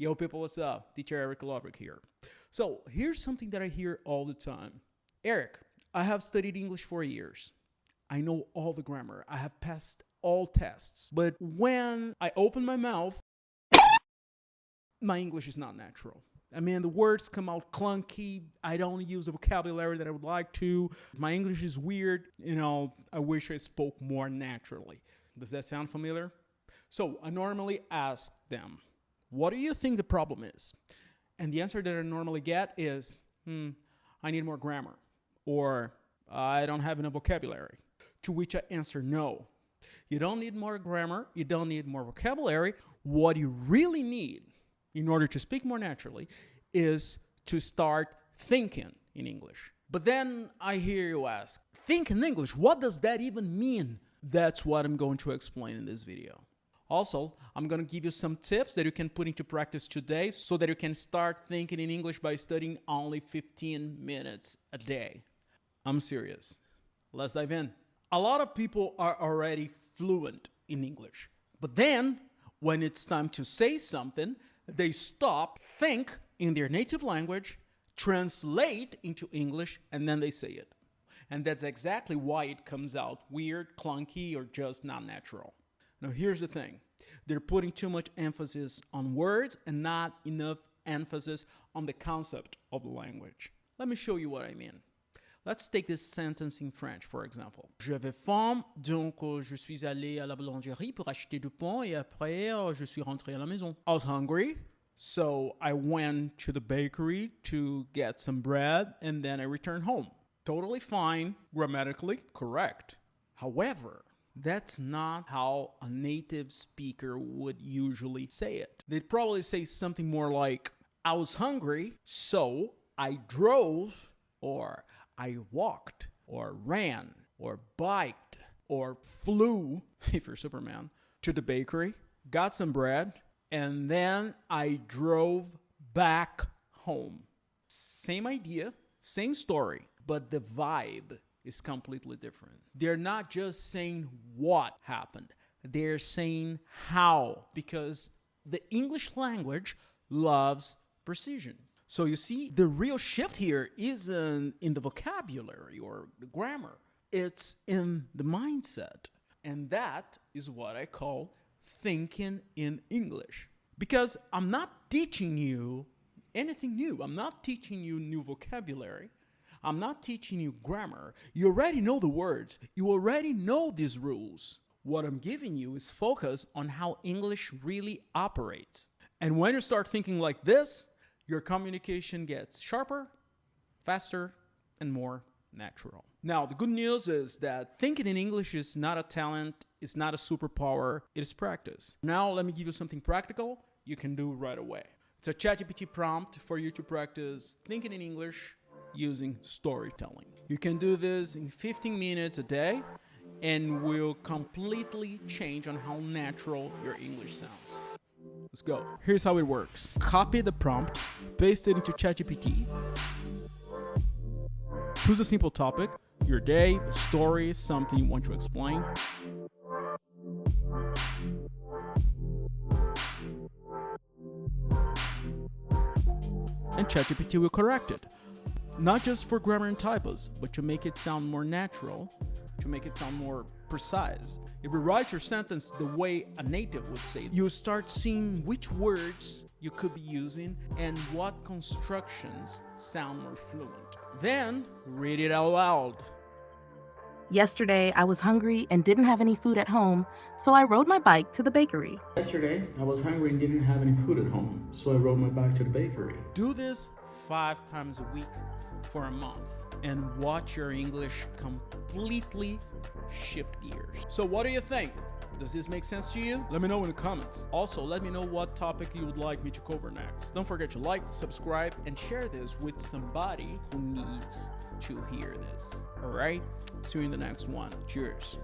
Yo people, what's up? Teacher Eric Lovrick here. So here's something that I hear all the time. Eric, I have studied English for years. I know all the grammar. I have passed all tests. But when I open my mouth, my English is not natural. I mean, the words come out clunky. I don't use the vocabulary that I would like to. My English is weird. I wish I spoke more naturally. Does that sound familiar? So I normally ask them, what do you think the problem is? And the answer that I normally get is, I need more grammar. Or I don't have enough vocabulary. To which I answer no. You don't need more grammar. You don't need more vocabulary. What you really need in order to speak more naturally is to start thinking in English. But then I hear you ask, think in English, what does that even mean? That's what I'm going to explain in this video. Also, I'm going to give you some tips that you can put into practice today so that you can start thinking in English by studying only 15 minutes a day. I'm serious. Let's dive in. A lot of people are already fluent in English, but then when it's time to say something, they stop, think in their native language, translate into English, and then they say it. And that's exactly why it comes out weird, clunky, or just not natural. Now, here's the thing. They're putting too much emphasis on words and not enough emphasis on the concept of the language. Let me show you what I mean. Let's take this sentence in French, for example. J'avais faim, donc je suis allé à la boulangerie pour acheter du pain et après je suis rentré à la maison. I was hungry, so I went to the bakery to get some bread and then I returned home. Totally fine, grammatically correct. However, that's not how a native speaker would usually say it. They'd probably say something more like, I was hungry, so I drove, or I walked, or ran, or biked, or flew, if you're Superman, to the bakery, got some bread, and then I drove back home. Same idea, same story, but the vibe is completely different. They're not just saying what happened. They're saying how, because the English language loves precision. So you see, the real shift here isn't in the vocabulary or the grammar. It's in the mindset. And that is what I call thinking in English. Because I'm not teaching you anything new. I'm not teaching you new vocabulary. I'm not teaching you grammar. You already know the words. You already know these rules. What I'm giving you is focus on how English really operates. And when you start thinking like this, your communication gets sharper, faster, and more natural. Now, the good news is that thinking in English is not a talent, it's not a superpower, it is practice. Now, let me give you something practical you can do right away. It's a ChatGPT prompt for you to practice thinking in English using storytelling. You can do this in 15 minutes a day and will completely change on how natural your English sounds. Let's go. Here's how it works. Copy the prompt, paste it into ChatGPT. Choose a simple topic, your day, a story, something you want to explain. And ChatGPT will correct it. Not just for grammar and typos, but to make it sound more natural, to make it sound more precise. It rewrites your sentence the way a native would say it. You start seeing which words you could be using and what constructions sound more fluent. Then, read it out loud. Yesterday, I was hungry and didn't have any food at home, so I rode my bike to the bakery. Yesterday, I was hungry and didn't have any food at home, so I rode my bike to the bakery. Do this 5 times a week for a month and watch your English completely shift gears. So what do you think? Does this make sense to you? Let me know in the comments. Also, let me know what topic you would like me to cover next. Don't forget to like, subscribe, and share this with somebody who needs to hear this. All right? See you in the next one. Cheers.